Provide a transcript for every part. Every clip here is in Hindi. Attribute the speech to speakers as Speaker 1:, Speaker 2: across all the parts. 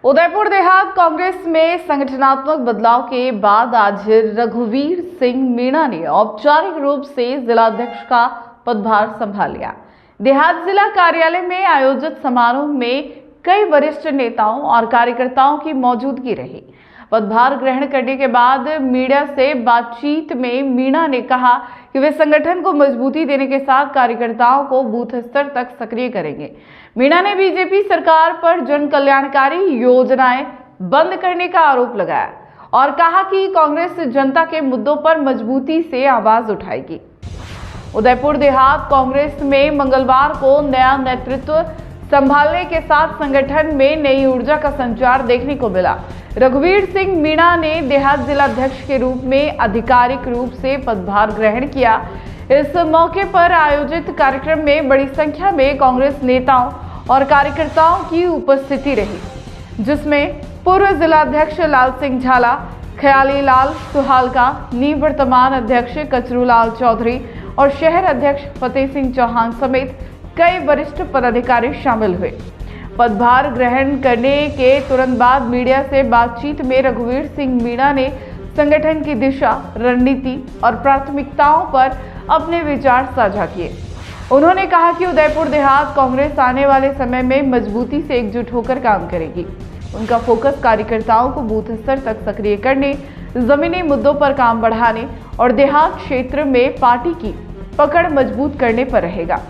Speaker 1: उदयपुर देहात कांग्रेस में संगठनात्मक बदलाव के बाद आज रघुवीर सिंह मीणा ने औपचारिक रूप से जिलाध्यक्ष का पदभार संभाल लिया। देहात जिला कार्यालय में आयोजित समारोह में कई वरिष्ठ नेताओं और कार्यकर्ताओं की मौजूदगी रही। पदभार ग्रहण करने के बाद मीडिया से बातचीत में मीणा ने कहा कि वे संगठन को मजबूती देने के साथ कार्यकर्ताओं को बूथ स्तर तक सक्रिय करेंगे। मीणा ने बीजेपी सरकार पर जन कल्याणकारी योजनाएं बंद करने का आरोप लगाया और कहा कि कांग्रेस जनता के मुद्दों पर मजबूती से आवाज उठाएगी। उदयपुर देहात कांग्रेस में मंगलवार को नया नेतृत्व संभालने के साथ संगठन में नई ऊर्जा का संचार देखने को मिला। रघुवीर सिंह मीणा ने देहात जिलाध्यक्ष के रूप में आधिकारिक रूप से पदभार ग्रहण किया। इस मौके पर आयोजित कार्यक्रम में बड़ी संख्या में कांग्रेस नेताओं और कार्यकर्ताओं की उपस्थिति रही, जिसमें पूर्व जिलाध्यक्ष लाल सिंह झाला, ख्याली लाल सुहालका, निवर्तमान अध्यक्ष कचरूलाल चौधरी और शहर अध्यक्ष फतेह सिंह चौहान समेत कई वरिष्ठ पदाधिकारी शामिल हुए। पदभार ग्रहण करने के तुरंत बाद मीडिया से बातचीत में रघुवीर सिंह मीणा ने संगठन की दिशा, रणनीति और प्राथमिकताओं पर अपने विचार साझा किए। उन्होंने कहा कि उदयपुर देहात कांग्रेस आने वाले समय में मजबूती से एकजुट होकर काम करेगी। उनका फोकस कार्यकर्ताओं को बूथ स्तर तक सक्रिय करने, जमीनी मुद्दों पर काम बढ़ाने और देहात क्षेत्र में पार्टी की पकड़ मजबूत करने पर रहेगा।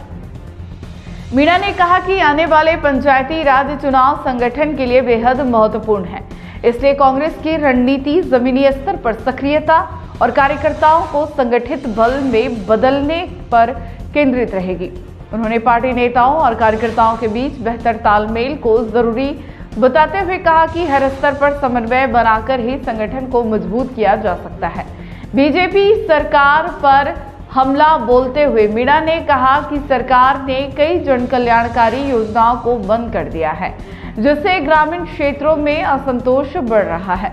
Speaker 1: मीणा ने कहा कि आने वाले पंचायती राज चुनाव संगठन के लिए बेहद महत्वपूर्ण है, इसलिए कांग्रेस की रणनीति जमीनी स्तर पर सक्रियता और कार्यकर्ताओं को संगठित बल में बदलने पर केंद्रित रहेगी। उन्होंने पार्टी नेताओं और कार्यकर्ताओं के बीच बेहतर तालमेल को जरूरी बताते हुए कहा कि हर स्तर पर समन्वय बनाकर ही संगठन को मजबूत किया जा सकता है। बीजेपी सरकार पर हमला बोलते हुए मीणा ने कहा कि सरकार ने कई जन कल्याणकारी योजनाओं को बंद कर दिया है, जिससे ग्रामीण क्षेत्रों में असंतोष बढ़ रहा है।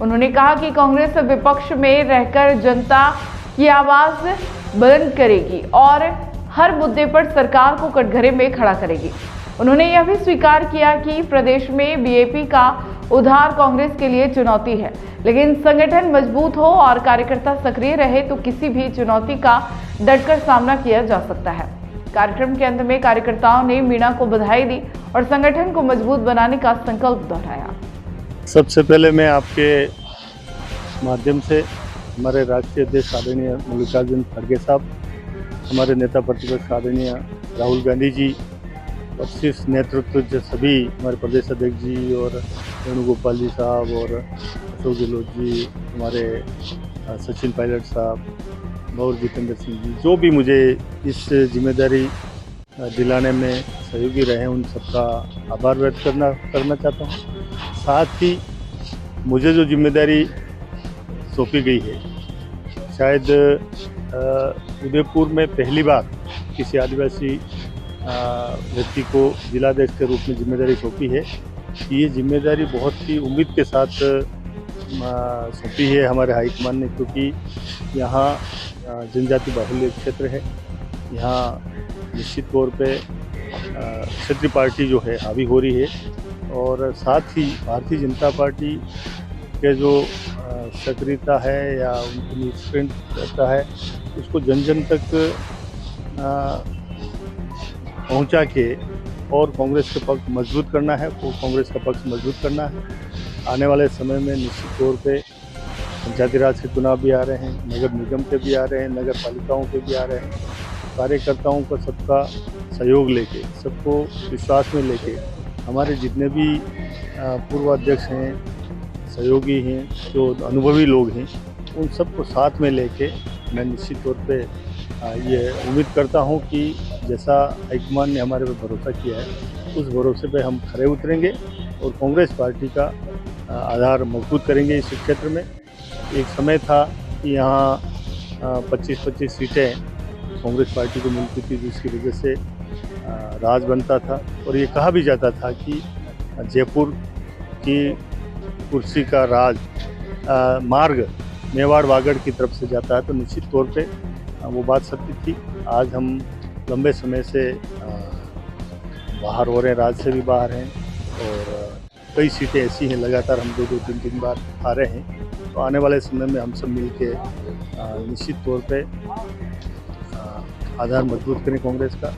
Speaker 1: उन्होंने कहा कि कांग्रेस विपक्ष में रहकर जनता की आवाज बुलंद करेगी और हर मुद्दे पर सरकार को कटघरे में खड़ा करेगी। उन्होंने यह भी स्वीकार किया कि प्रदेश में बीजेपी का उद्धार कांग्रेस के लिए चुनौती है, लेकिन संगठन मजबूत हो और कार्यकर्ता सक्रिय रहे तो किसी भी चुनौती का डटकर सामना किया जा सकता है। कार्यक्रम के अंत में कार्यकर्ताओं ने मीणा को बधाई दी और संगठन को मजबूत बनाने का संकल्प दोहराया।
Speaker 2: सबसे पहले मैं आपके माध्यम से हमारे राष्ट्रीय अध्यक्ष आदरणीय मल्लिकार्जुन खड़गे साहब, हमारे नेता प्रतिपक्ष आदरणीय राहुल गांधी जी और शीर्ष नेतृत्व जो सभी हमारे प्रदेश अध्यक्ष जी और वेणुगोपाल जी साहब और अशोक गहलोत जी, हमारे सचिन पायलट साहब और जितेंद्र सिंह जी, जो भी मुझे इस जिम्मेदारी दिलाने में सहयोगी रहे, उन सबका आभार व्यक्त करना चाहता हूँ। साथ ही मुझे जो जिम्मेदारी सौंपी गई है, शायद उदयपुर में पहली बार किसी आदिवासी व्यक्ति को जिलाध्यक्ष के रूप में जिम्मेदारी सौंपी है। ये जिम्मेदारी बहुत ही उम्मीद के साथ सौंपी है हमारे हाईकमान ने, क्योंकि यहाँ जनजाति बाहुल्य क्षेत्र है। यहाँ निश्चित तौर पे क्षेत्रीय पार्टी जो है हावी हो रही है और साथ ही भारतीय जनता पार्टी के जो सक्रियता है या उनकी स्ट्रेंथ रहता है, उसको जन जन तक पहुंचा के और कांग्रेस के पक्ष मजबूत करना है, वो कांग्रेस का पक्ष मजबूत करना है। आने वाले समय में निश्चित तौर पे पंचायती राज के चुनाव भी आ रहे हैं, नगर निगम के भी आ रहे हैं, नगर पालिकाओं के भी आ रहे हैं। कार्यकर्ताओं को सबका सहयोग लेके, सबको विश्वास में लेके, हमारे जितने भी पूर्व अध्यक्ष हैं, सहयोगी हैं, जो अनुभवी लोग हैं, उन सबको साथ में लेके मैं निश्चित तौर पे ये उम्मीद करता हूँ कि जैसा हाईकमान ने हमारे पर भरोसा किया है, उस भरोसे पे हम खरे उतरेंगे और कांग्रेस पार्टी का आधार मजबूत करेंगे। इस क्षेत्र में एक समय था कि यहाँ 25-25 सीटें कांग्रेस पार्टी को मिलती थी, जिसकी वजह से राज बनता था और ये कहा भी जाता था कि जयपुर की कुर्सी का राज मार्ग मेवाड़ वागड़ की तरफ से जाता है। तो निश्चित तौर पे वो बात सत्य थी। आज हम लंबे समय से बाहर हो रहे हैं, राज्य से भी बाहर हैं और कई सीटें ऐसी हैं लगातार हम 2-2 3-3 बार हारे हैं। तो आने वाले समय में हम सब मिल के निश्चित तौर पे आधार मजबूत करें कांग्रेस का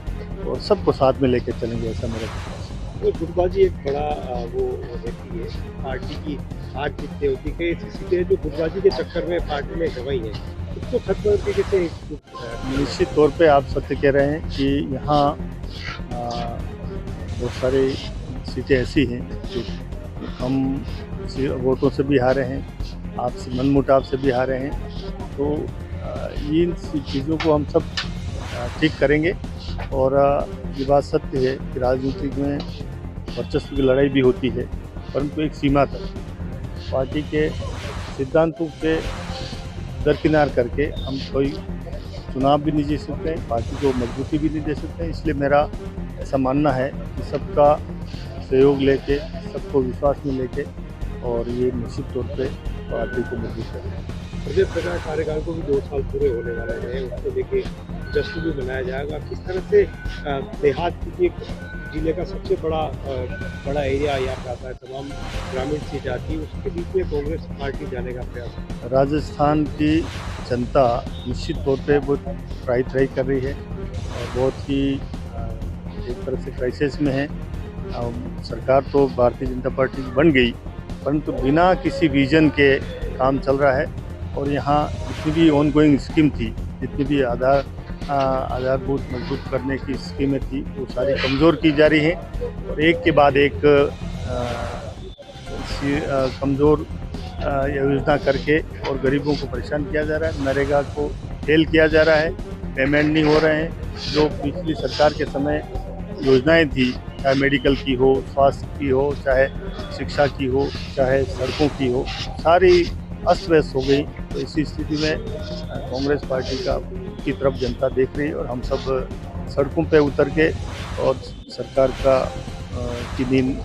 Speaker 2: और सबको साथ में लेकर चलेंगे, ऐसा मेरा विश्वास है।
Speaker 3: तो गुटबाजी एक बड़ा वो रहती है पार्टी की हार जीतते होती कई ऐसी सीटें हैं जो गुटबाजी के चक्कर में पार्टी में गंवाई है, उसको खत्म करके कैसे
Speaker 2: निश्चित तौर पे आप सत्य कह रहे हैं कि यहाँ बहुत सारी सीटें ऐसी हैं जो हम वोटों से भी हारे हैं, आपसे मनमुटाव से भी हारे हैं। तो इन चीज़ों को हम सब ठीक करेंगे और ये बात सत्य है कि राजनीति में वर्चस्व की लड़ाई भी होती है, परंतु एक सीमा तक पार्टी के सिद्धांतों के दरकिनार करके हम कोई चुनाव भी नहीं जीत सकते हैं, पार्टी को मजबूती भी नहीं दे सकते हैं। इसलिए मेरा ऐसा मानना है कि सबका सहयोग लेके, सबको विश्वास में लेके और ये निश्चित तौर पे पार्टी को मजबूत करें।
Speaker 3: प्रदेश सरकार कार्यकाल को भी 2 साल पूरे होने वाले हैं, उसको लेके जश्न भी मनाया जाएगा। किस तरह से देहात की जिले का सबसे बड़ा एरिया यहाँ पे आता है, तमाम ग्रामीण सीट आती है, उसके बीच में कांग्रेस पार्टी जाने का प्रयास है।
Speaker 2: राजस्थान की जनता निश्चित तौर पे बहुत ट्राई कर रही है और बहुत ही एक तरह से क्राइसिस में है। सरकार तो भारतीय जनता पार्टी बन गई, परंतु बिना किसी विजन के काम चल रहा है और यहाँ जितनी भी ऑनगोइंग स्कीम थी, जितनी भी आधारभूत मजबूत करने की स्कीमें थी, वो सारी कमज़ोर की जा रही हैं और एक के बाद एक कमज़ोर योजना करके और गरीबों को परेशान किया जा रहा है। नरेगा को फेल किया जा रहा है, पेमेंट नहीं हो रहे हैं। जो पिछली सरकार के समय योजनाएं थी, चाहे मेडिकल की हो, स्वास्थ्य की हो, चाहे शिक्षा की हो, चाहे सड़कों की हो, सारी अस्त व्यस्त हो गई। तो इसी स्थिति में कांग्रेस पार्टी की तरफ जनता देख रही है और हम सब सड़कों पे उतर के और सरकार की नींद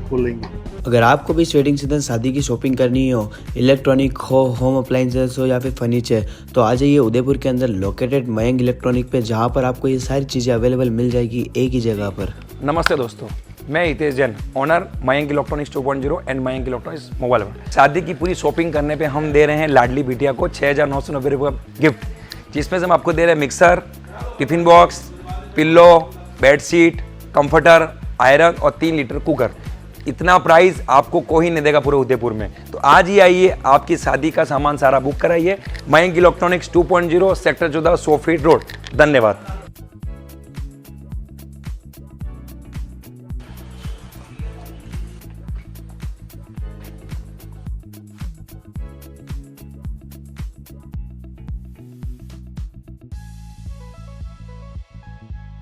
Speaker 2: खोलेंगे।
Speaker 4: अगर आपको भी इस वेडिंग सीजन शादी की शॉपिंग करनी हो, इलेक्ट्रॉनिक हो, होम अप्लाइंसेस हो या फिर फर्नीचर, तो आ जाइए उदयपुर के अंदर लोकेटेड मयंक इलेक्ट्रॉनिक पे, जहाँ पर आपको ये सारी चीज़ें अवेलेबल मिल जाएगी एक ही जगह पर।
Speaker 5: नमस्ते दोस्तों, मैं Hitesh Jain, owner Mayank electronics 2.0 and Mayank electronics mobile पर। शादी की पूरी शॉपिंग करने पे हम दे रहे हैं लाडली बिटिया को 6,990 रुपये का गिफ्ट, जिसमें से हम आपको दे रहे हैं mixer, tiffin box, pillow, bedsheet, comforter, iron और 3 लीटर कुकर। इतना प्राइस आपको कोई नहीं देगा पूरे उदयपुर में। तो आज ही आइए, आपकी शादी का सामान सारा बुक कराइए। Mayank electronics 2.0 sector 14 100 feet road. धन्यवाद।